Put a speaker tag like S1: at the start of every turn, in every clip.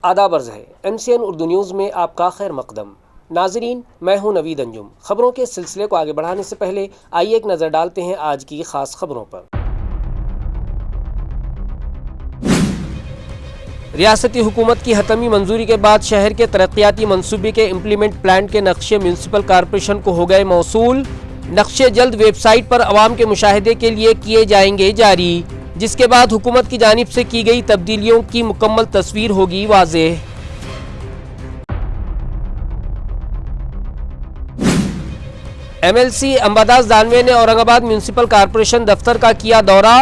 S1: آداب عرض ہے MCN اردو نیوز میں آپ کا خیر مقدم۔ ناظرین، میں ہوں نوید انجم۔ خبروں کے سلسلے کو آگے بڑھانے سے پہلے آئیے ایک نظر ڈالتے ہیں آج کی خاص خبروں پر۔ ریاستی حکومت کی حتمی منظوری کے بعد شہر کے ترقیاتی منصوبے کے امپلیمنٹ پلان کے نقشے میونسپل کارپوریشن کو ہو گئے موصول۔ نقشے جلد ویب سائٹ پر عوام کے مشاہدے کے لیے کیے جائیں گے جاری، جس کے بعد حکومت کی جانب سے کی گئی تبدیلیوں کی مکمل تصویر ہوگی واضح۔ MLC انباداس دانوے نے اورنگ آباد میونسپل کارپوریشن دفتر کا کیا دورہ۔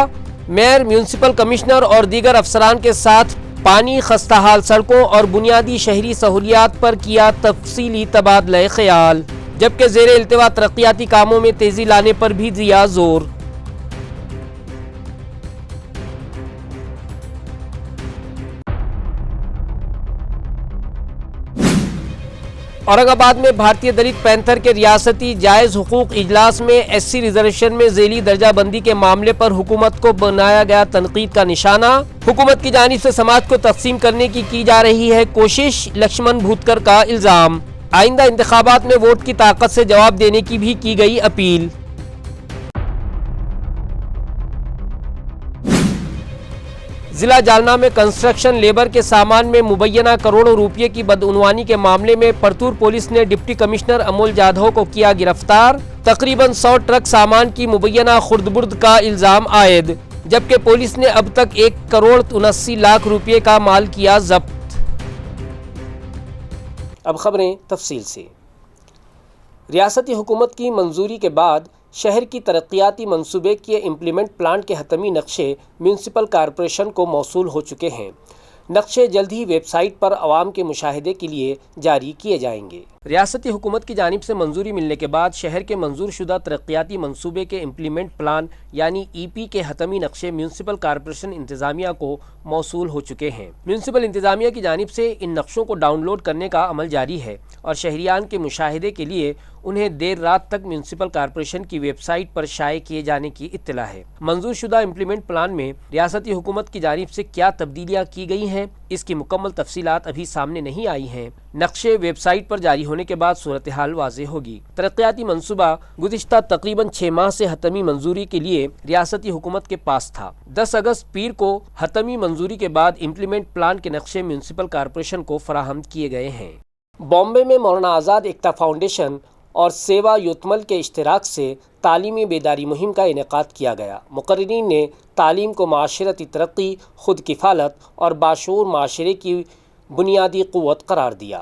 S1: میئر، میونسپل کمشنر اور دیگر افسران کے ساتھ پانی، خستہ حال سڑکوں اور بنیادی شہری سہولیات پر کیا تفصیلی تبادلہ خیال، جبکہ زیر التوا ترقیاتی کاموں میں تیزی لانے پر بھی دیا زور۔ اورنگ آباد میں بھارتیہ دلت پینتھر کے ریاستی جائز حقوق اجلاس میں SC ریزرویشن میں ذیلی درجہ بندی کے معاملے پر حکومت کو بنایا گیا تنقید کا نشانہ۔ حکومت کی جانب سے سماج کو تقسیم کرنے کی جا رہی ہے کوشش، لکشمن بھوتکر کا الزام۔ آئندہ انتخابات میں ووٹ کی طاقت سے جواب دینے کی بھی کی گئی اپیل۔ ضلع جالنہ میں کنسٹرکشن لیبر کے سامان میں مبینہ کروڑوں روپے کی بدعنوانی کے معاملے میں پرتور پولیس نے ڈپٹی کمشنر امول جادھو کو کیا گرفتار۔ تقریباً 100 ٹرک سامان کی مبینہ خردبرد کا الزام عائد، جبکہ پولیس نے اب تک 1,79,00,000 روپے کا مال کیا ضبط۔ اب خبریں تفصیل سے۔ ریاستی حکومت کی منظوری کے بعد شہر کی ترقیاتی منصوبے کے امپلیمنٹ پلان کے حتمی نقشے میونسپل کارپوریشن کو موصول ہو چکے ہیں۔ نقشے جلد ہی ویب سائٹ پر عوام کے مشاہدے کے لیے جاری کیے جائیں گے۔ ریاستی حکومت کی جانب سے منظوری ملنے کے بعد شہر کے منظور شدہ ترقیاتی منصوبے کے امپلیمنٹ پلان یعنی EP کے حتمی نقشے میونسپل کارپوریشن انتظامیہ کو موصول ہو چکے ہیں۔ میونسپل انتظامیہ کی جانب سے ان نقشوں کو ڈاؤن لوڈ کرنے کا عمل جاری ہے اور شہریان کے مشاہدے کے لیے انہیں دیر رات تک میونسپل کارپوریشن کی ویب سائٹ پر شائع کیے جانے کی اطلاع ہے۔ منظور شدہ امپلیمنٹ پلان میں ریاستی حکومت کی جانب سے کیا تبدیلیاں کی گئی ہیں، اس کی مکمل تفصیلات ابھی سامنے نہیں آئی ہیں۔ نقشے ویب سائٹ پر جاری ہونے کے بعد صورتحال واضح ہوگی۔ ترقیاتی منصوبہ گزشتہ تقریباً 6 ماہ سے حتمی منظوری کے لیے ریاستی حکومت کے پاس تھا۔ 10 اگست پیر کو حتمی منظوری کے بعد امپلیمنٹ پلان کے نقشے میونسپل کارپوریشن کو فراہم کیے گئے ہیں۔ بامبے میں مولانا آزاد ایکتا فاؤنڈیشن اور سیوا یوتمل کے اشتراک سے تعلیمی بیداری مہم کا انعقاد کیا گیا۔ مقررین نے تعلیم کو معاشرتی ترقی، خود کفالت اور باشعور معاشرے کی بنیادی قوت قرار دیا۔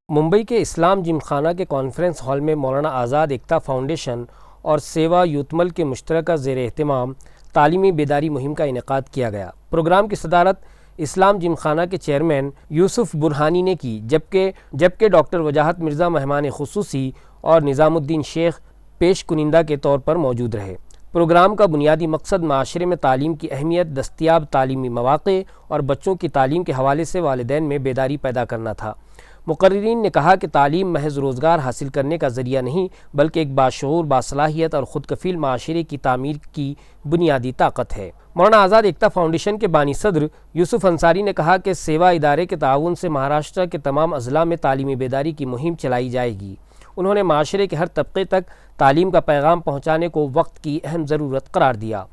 S1: ممبئی کے اسلام جم خانہ کے کانفرنس ہال میں مولانا آزاد ایکتا فاؤنڈیشن اور سیوا یوتمل کے مشترکہ زیر اہتمام تعلیمی بیداری مہم کا انعقاد کیا گیا۔ پروگرام کی صدارت اسلام جم خانہ کے چیئرمین یوسف برہانی نے کی، جبکہ ڈاکٹر وجاہت مرزا مہمان خصوصی اور نظام الدین شیخ پیش کنندہ کے طور پر موجود رہے۔ پروگرام کا بنیادی مقصد معاشرے میں تعلیم کی اہمیت، دستیاب تعلیمی مواقع اور بچوں کی تعلیم کے حوالے سے والدین میں بیداری پیدا کرنا تھا۔ مقررین نے کہا کہ تعلیم محض روزگار حاصل کرنے کا ذریعہ نہیں، بلکہ ایک باشعور، باصلاحیت اور خود کفیل معاشرے کی تعمیر کی بنیادی طاقت ہے۔ مولانا آزاد ایکتا فاؤنڈیشن کے بانی صدر یوسف انصاری نے کہا کہ سیوا ادارے کے تعاون سے مہاراشٹر کے تمام اضلاع میں تعلیمی بیداری کی مہم چلائی جائے گی۔ انہوں نے معاشرے کے ہر طبقے تک تعلیم کا پیغام پہنچانے کو وقت کی اہم ضرورت قرار دیا۔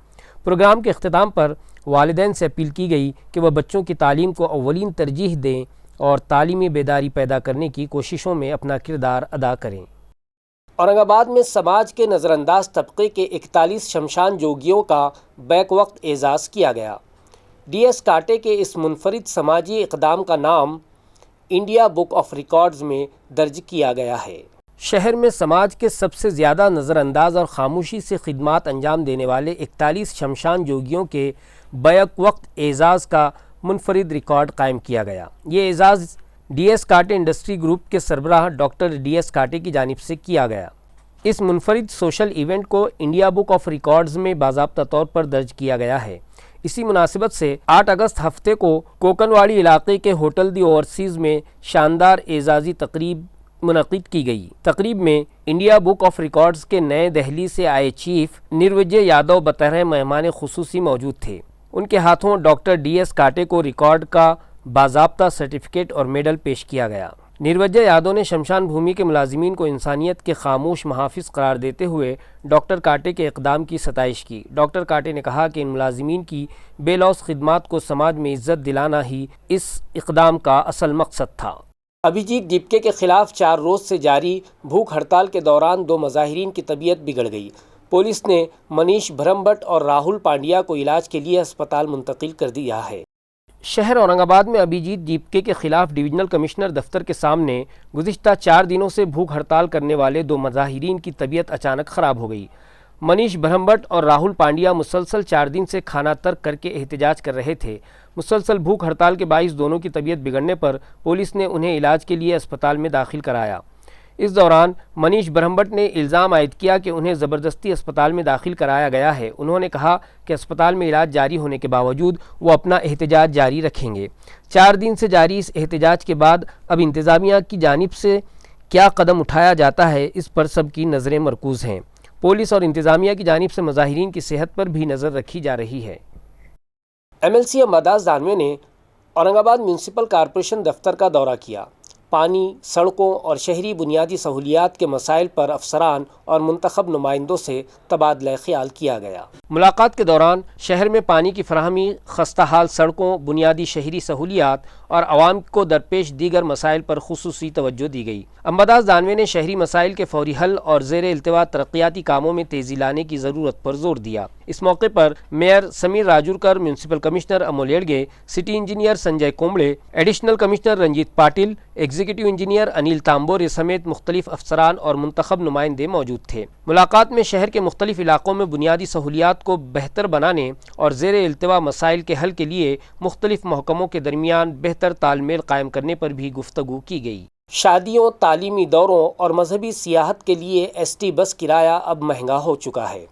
S1: پروگرام کے اختتام پر والدین سے اپیل کی گئی کہ وہ بچوں کی تعلیم کو اولین ترجیح دیں اور تعلیمی بیداری پیدا کرنے کی کوششوں میں اپنا کردار ادا کریں۔ اورنگ آباد میں سماج کے نظر انداز طبقے کے 41 شمشان جوگیوں کا بیک وقت اعزاز کیا گیا۔ DS کاٹے کے اس منفرد سماجی اقدام کا نام انڈیا بک آف ریکارڈز میں درج کیا گیا ہے۔ شہر میں سماج کے سب سے زیادہ نظر انداز اور خاموشی سے خدمات انجام دینے والے 41 شمشان جوگیوں کے بیک وقت اعزاز کا منفرد ریکارڈ قائم کیا گیا۔ یہ اعزاز DS کاٹے انڈسٹری گروپ کے سربراہ ڈاکٹر DS کاٹے کی جانب سے کیا گیا۔ اس منفرد سوشل ایونٹ کو انڈیا بک آف ریکارڈز میں باضابطہ طور پر درج کیا گیا ہے۔ اسی مناسبت سے 8 اگست ہفتے کو کوکنواڑی علاقے کے ہوٹل دی اوورسیز میں شاندار اعزازی تقریب منعقد کی گئی۔ تقریب میں انڈیا بک آف ریکارڈز کے نئے دہلی سے آئے چیف نروجے یادو بطرح مہمان خصوصی موجود تھے۔ ان کے ہاتھوں ڈاکٹر DS کاٹے کو ریکارڈ کا باضابطہ سرٹیفکیٹ اور میڈل پیش کیا گیا۔ نیروجہ یادو نے شمشان بھومی کے ملازمین کو انسانیت کے خاموش محافظ قرار دیتے ہوئے ڈاکٹر کاٹے کے اقدام کی ستائش کی۔ ڈاکٹر کاٹے نے کہا کہ ان ملازمین کی بے لوث خدمات کو سماج میں عزت دلانا ہی اس اقدام کا اصل مقصد تھا۔ ابھیجیت ڈپکے کے خلاف 4 روز سے جاری بھوک ہڑتال کے دوران 2 مظاہرین کی طبیعت بگڑ گئی۔ پولیس نے منیش بھرمبٹ اور راہل پانڈیا کو علاج کے لیے ہسپتال منتقل کر دیا ہے۔ شہر اورنگ آباد میں ابھیجیت ڈپکے کے خلاف ڈویژنل کمشنر دفتر کے سامنے گزشتہ 4 دنوں سے بھوک ہڑتال کرنے والے 2 مظاہرین کی طبیعت اچانک خراب ہو گئی۔ منیش بھرمبٹ اور راہل پانڈیا مسلسل 4 دن سے کھانا ترک کر کے احتجاج کر رہے تھے۔ مسلسل بھوک ہڑتال کے باعث دونوں کی طبیعت بگڑنے پر پولیس نے انہیں علاج کے لیے اسپتال میں داخل کرایا۔ اس دوران منیش بھرمبٹ نے الزام عائد کیا کہ انہیں زبردستی اسپتال میں داخل کرایا گیا ہے۔ انہوں نے کہا کہ اسپتال میں علاج جاری ہونے کے باوجود وہ اپنا احتجاج جاری رکھیں گے۔ 4 دن سے جاری اس احتجاج کے بعد اب انتظامیہ کی جانب سے کیا قدم اٹھایا جاتا ہے، اس پر سب کی نظریں مرکوز ہیں۔ پولیس اور انتظامیہ کی جانب سے مظاہرین کی صحت پر بھی نظر رکھی جا رہی ہے۔ MLC امبداز دانوے نے اورنگ آباد میونسپل کارپوریشن دفتر کا دورہ کیا۔ پانی، سڑکوں اور شہری بنیادی سہولیات کے مسائل پر افسران اور منتخب نمائندوں سے تبادلہ خیال کیا گیا۔ ملاقات کے دوران شہر میں پانی کی فراہمی، خستہ حال سڑکوں، بنیادی شہری سہولیات اور عوام کو درپیش دیگر مسائل پر خصوصی توجہ دی گئی۔ امبداز دانوے نے شہری مسائل کے فوری حل اور زیر التوا ترقیاتی کاموں میں تیزی لانے کی ضرورت پر زور دیا۔ اس موقع پر mayor Sameer Rajurkar, municipal commissioner Amol Edage, city engineer Sanjay Kombade, additional commissioner Ranjit Patil, executive engineer Anil Tambore سمیت مختلف افسران اور منتخب نمائندے موجود تھے۔ ملاقات میں شہر کے مختلف علاقوں میں بنیادی سہولیات کو بہتر بنانے اور زیر التوا مسائل کے حل کے لیے مختلف محکموں کے درمیان بہتر تال میل قائم کرنے پر بھی گفتگو کی گئی۔ شادیوں، تعلیمی دوروں اور مذہبی سیاحت کے لیے ST بس کرایہ اب مہنگا ہو چکا ہے۔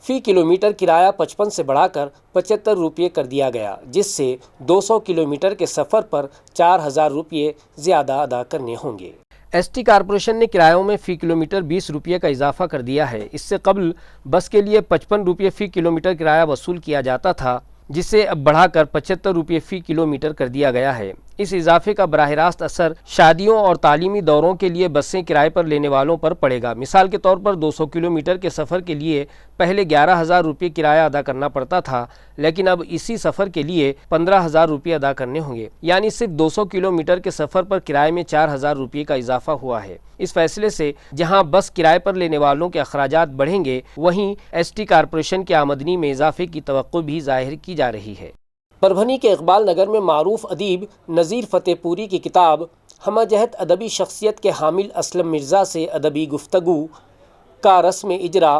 S1: فی کلومیٹر کرایہ 55 سے بڑھا کر 75 روپے کر دیا گیا، جس سے 200 کلومیٹر کے سفر پر 4000 روپے زیادہ ادا کرنے ہوں گے۔ ST کارپوریشن نے کرایوں میں فی کلومیٹر 20 روپے کا اضافہ کر دیا ہے۔ اس سے قبل بس کے لیے 55 روپے فی کلومیٹر کرایہ وصول کیا جاتا تھا، جسے اب بڑھا کر 75 روپے فی کلومیٹر کر دیا گیا ہے۔ اس اضافے کا براہ راست اثر شادیوں اور تعلیمی دوروں کے لیے بسیں کرائے پر لینے والوں پر پڑے گا۔ مثال کے طور پر 200 کلومیٹر کے سفر کے لیے پہلے 11,000 روپے کرایہ ادا کرنا پڑتا تھا، لیکن اب اسی سفر کے لیے 15,000 روپے ادا کرنے ہوں گے، یعنی صرف 200 کلومیٹر کے سفر پر کرائے میں 4,000 روپے کا اضافہ ہوا ہے۔ اس فیصلے سے جہاں بس کرائے پر لینے والوں کے اخراجات بڑھیں گے، وہیں ST کارپوریشن کی آمدنی میں اضافے کی توقع بھی ظاہر کی جا رہی ہے۔ پربھنی کے اقبال نگر میں معروف ادیب نذیر فتح پوری کی کتاب ہمہ جہت ادبی شخصیت کے حامل اسلم مرزا سے ادبی گفتگو کا رسم اجرا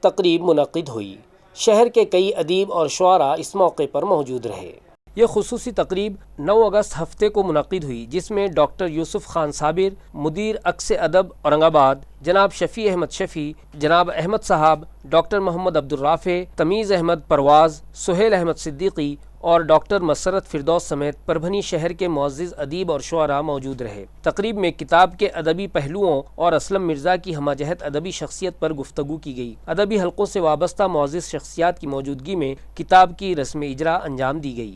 S1: تقریب منعقد ہوئی۔ شہر کے کئی ادیب اور شعراء اس موقع پر موجود رہے۔ یہ خصوصی تقریب 9 اگست ہفتے کو منعقد ہوئی، جس میں ڈاکٹر یوسف خان صابر، مدیر عکس ادب اورنگ آباد، جناب شفیع احمد شفیع، جناب احمد صاحب، ڈاکٹر محمد عبدالرافع، تمیز احمد پرواز، سہیل احمد صدیقی اور ڈاکٹر مسرت فردوس سمیت پربھنی شہر کے معزز ادیب اور شعراء موجود رہے۔ تقریب میں کتاب کے ادبی پہلوؤں اور اسلم مرزا کی ہمہ جہت ادبی شخصیت پر گفتگو کی گئی۔ ادبی حلقوں سے وابستہ معزز شخصیات کی موجودگی میں کتاب کی رسم اجرا انجام دی گئی۔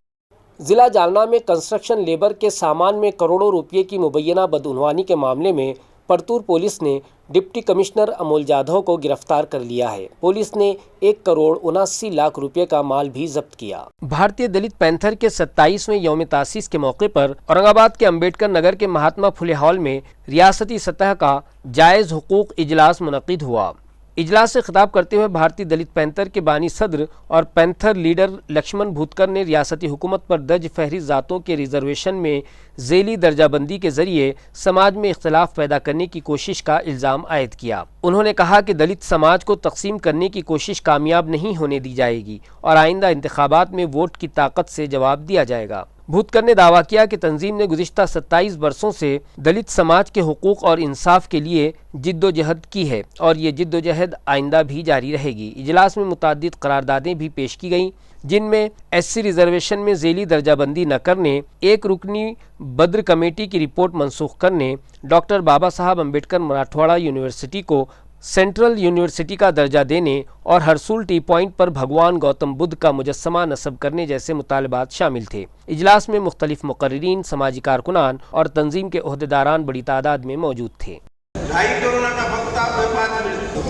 S1: ضلع جالنہ میں کنسٹرکشن لیبر کے سامان میں کروڑوں روپے کی مبینہ بدعنوانی کے معاملے میں پرتور پولیس نے ڈپٹی کمشنر امول جادھو کو گرفتار کر لیا ہے۔ پولیس نے 1,79,00,000 روپے کا مال بھی ضبط کیا۔ بھارتیہ دلت پینتھر کے 27ویں یوم تاسیس کے موقع پر اورنگ آباد کے امبیڈکر نگر کے مہاتما پھلے ہال میں ریاستی سطح کا جائز حقوق اجلاس منعقد ہوا۔ اجلاس سے خطاب کرتے ہوئے بھارتی دلت پینتھر کے بانی صدر اور پینتھر لیڈر لکشمن بھوتکر نے ریاستی حکومت پر درج فہرست ذاتوں کے ریزرویشن میں ذیلی درجہ بندی کے ذریعے سماج میں اختلاف پیدا کرنے کی کوشش کا الزام عائد کیا۔ انہوں نے کہا کہ دلت سماج کو تقسیم کرنے کی کوشش کامیاب نہیں ہونے دی جائے گی اور آئندہ انتخابات میں ووٹ کی طاقت سے جواب دیا جائے گا۔ بھوتکر نے دعویٰ کیا کہ تنظیم نے گزشتہ 27 برسوں سے دلت سماج کے حقوق اور انصاف کے لیے جد و جہد کی ہے اور یہ جد و جہد آئندہ بھی جاری رہے گی۔ اجلاس میں متعدد قراردادیں بھی پیش کی گئیں، جن میں SC ریزرویشن میں ذیلی درجہ بندی نہ کرنے، ایک رکنی بدر کمیٹی کی رپورٹ منسوخ کرنے، ڈاکٹر بابا صاحب امبیڈکر مراٹھواڑہ یونیورسٹی کو سینٹرل یونیورسٹی کا درجہ دینے اور ہرسول ٹی پوائنٹ پر بھگوان گوتم بدھ کا مجسمہ نصب کرنے جیسے مطالبات شامل تھے۔ اجلاس میں مختلف مقررین، سماجی کارکنان اور تنظیم کے عہدیداران بڑی تعداد میں موجود تھے۔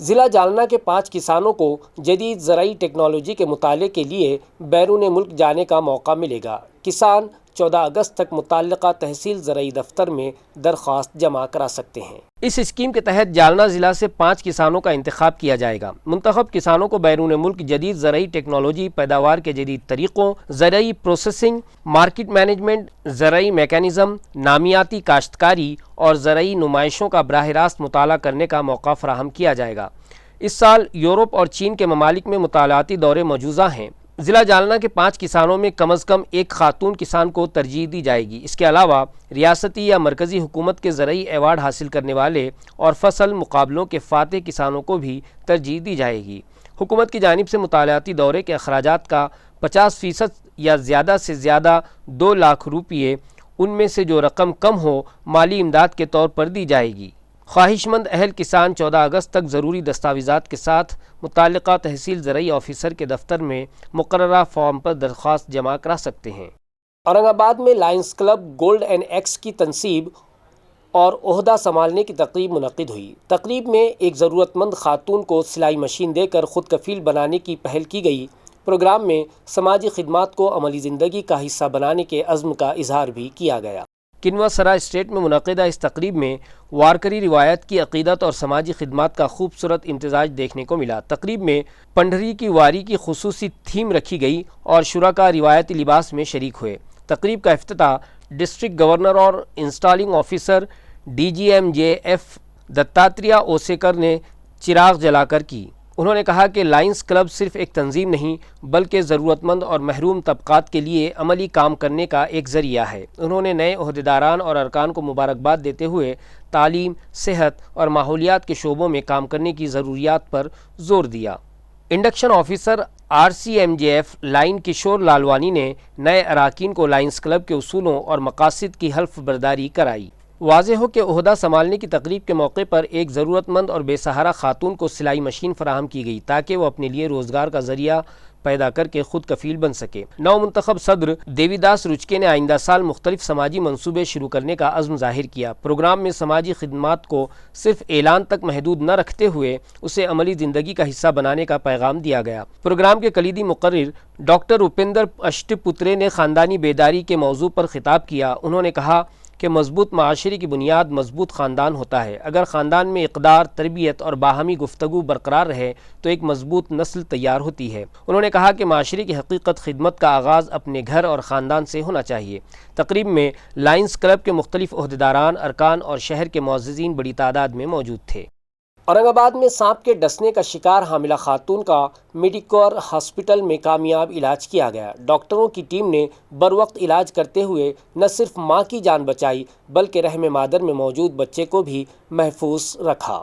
S1: ضلع جالنا کے 5 کسانوں کو جدید زرعی ٹیکنالوجی کے مطالعے کے لیے بیرون ملک جانے کا موقع ملے گا۔ کسان 14 اگست تک متعلقہ تحصیل زرعی دفتر میں درخواست جمع کرا سکتے ہیں۔ اس اسکیم کے تحت جالنا ضلع سے 5 کسانوں کا انتخاب کیا جائے گا۔ منتخب کسانوں کو بیرون ملک جدید زرعی ٹیکنالوجی، پیداوار کے جدید طریقوں، زرعی پروسیسنگ، مارکیٹ مینجمنٹ، زرعی میکانزم، نامیاتی کاشتکاری اور زرعی نمائشوں کا براہ راست مطالعہ کرنے کا موقع فراہم کیا جائے گا۔ اس سال یورپ اور چین کے ممالک میں مطالعاتی دورے مجوزہ ہیں۔ ضلع جالنا کے 5 کسانوں میں کم از کم ایک خاتون کسان کو ترجیح دی جائے گی۔ اس کے علاوہ ریاستی یا مرکزی حکومت کے زرعی ایوارڈ حاصل کرنے والے اور فصل مقابلوں کے فاتح کسانوں کو بھی ترجیح دی جائے گی۔ حکومت کی جانب سے مطالعاتی دورے کے اخراجات کا 50% یا زیادہ سے زیادہ 2 لاکھ روپے، ان میں سے جو رقم کم ہو مالی امداد کے طور پر دی جائے گی۔ خواہش مند اہل کسان 14 اگست تک ضروری دستاویزات کے ساتھ متعلقہ تحصیل زرعی آفیسر کے دفتر میں مقررہ فارم پر درخواست جمع کرا سکتے ہیں۔ اورنگ آباد میں lines club gold and x کی تنصیب اور عہدہ سنبھالنے کی تقریب منعقد ہوئی۔ تقریب میں ایک ضرورت مند خاتون کو سلائی مشین دے کر خود کفیل بنانے کی پہل کی گئی۔ پروگرام میں سماجی خدمات کو عملی زندگی کا حصہ بنانے کے عزم کا اظہار بھی کیا گیا۔ کنوا سرا اسٹیٹ میں منعقدہ اس تقریب میں وارکری روایت کی عقیدت اور سماجی خدمات کا خوبصورت امتزاج دیکھنے کو ملا۔ تقریب میں پنڈری کی واری کی خصوصی تھیم رکھی گئی اور شرکاء روایتی لباس میں شریک ہوئے۔ تقریب کا افتتاح ڈسٹرکٹ گورنر اور انسٹالنگ آفیسر DGMJF دتاتریہ اوسیکر نے چراغ جلا کر کی۔ انہوں نے کہا کہ لائنز کلب صرف ایک تنظیم نہیں بلکہ ضرورت مند اور محروم طبقات کے لیے عملی کام کرنے کا ایک ذریعہ ہے۔ انہوں نے نئے عہدیداران اور ارکان کو مبارکباد دیتے ہوئے تعلیم، صحت اور ماحولیات کے شعبوں میں کام کرنے کی ضروریات پر زور دیا۔ انڈکشن آفیسر RCMJF لائن کشور لالوانی نے نئے اراکین کو لائنز کلب کے اصولوں اور مقاصد کی حلف برداری کرائی۔ واضح ہو کہ عہدہ سنبھالنے کی تقریب کے موقع پر ایک ضرورت مند اور بے سہارا خاتون کو سلائی مشین فراہم کی گئی تاکہ وہ اپنے لیے روزگار کا ذریعہ پیدا کر کے خود کفیل بن سکے۔ نو منتخب صدر دیوی داس رچکے نے آئندہ سال مختلف سماجی منصوبے شروع کرنے کا عزم ظاہر کیا۔ پروگرام میں سماجی خدمات کو صرف اعلان تک محدود نہ رکھتے ہوئے اسے عملی زندگی کا حصہ بنانے کا پیغام دیا گیا۔ پروگرام کے کلیدی مقرر ڈاکٹر اپیندر اشٹ پترے نے خاندانی بیداری کے موضوع پر خطاب کیا۔ انہوں نے کہا کہ مضبوط معاشرے کی بنیاد مضبوط خاندان ہوتا ہے۔ اگر خاندان میں اقدار، تربیت اور باہمی گفتگو برقرار رہے تو ایک مضبوط نسل تیار ہوتی ہے۔ انہوں نے کہا کہ معاشرے کی حقیقت خدمت کا آغاز اپنے گھر اور خاندان سے ہونا چاہیے۔ تقریب میں لائنز کلب کے مختلف عہدیداران، ارکان اور شہر کے معززین بڑی تعداد میں موجود تھے۔ اورنگ آباد میں سانپ کے ڈسنے کا شکار حاملہ خاتون کا میڈیکور ہاسپٹل میں کامیاب علاج کیا گیا۔ ڈاکٹروں کی ٹیم نے بروقت علاج کرتے ہوئے نہ صرف ماں کی جان بچائی بلکہ رحم مادر میں موجود بچے کو بھی محفوظ رکھا۔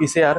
S2: PCR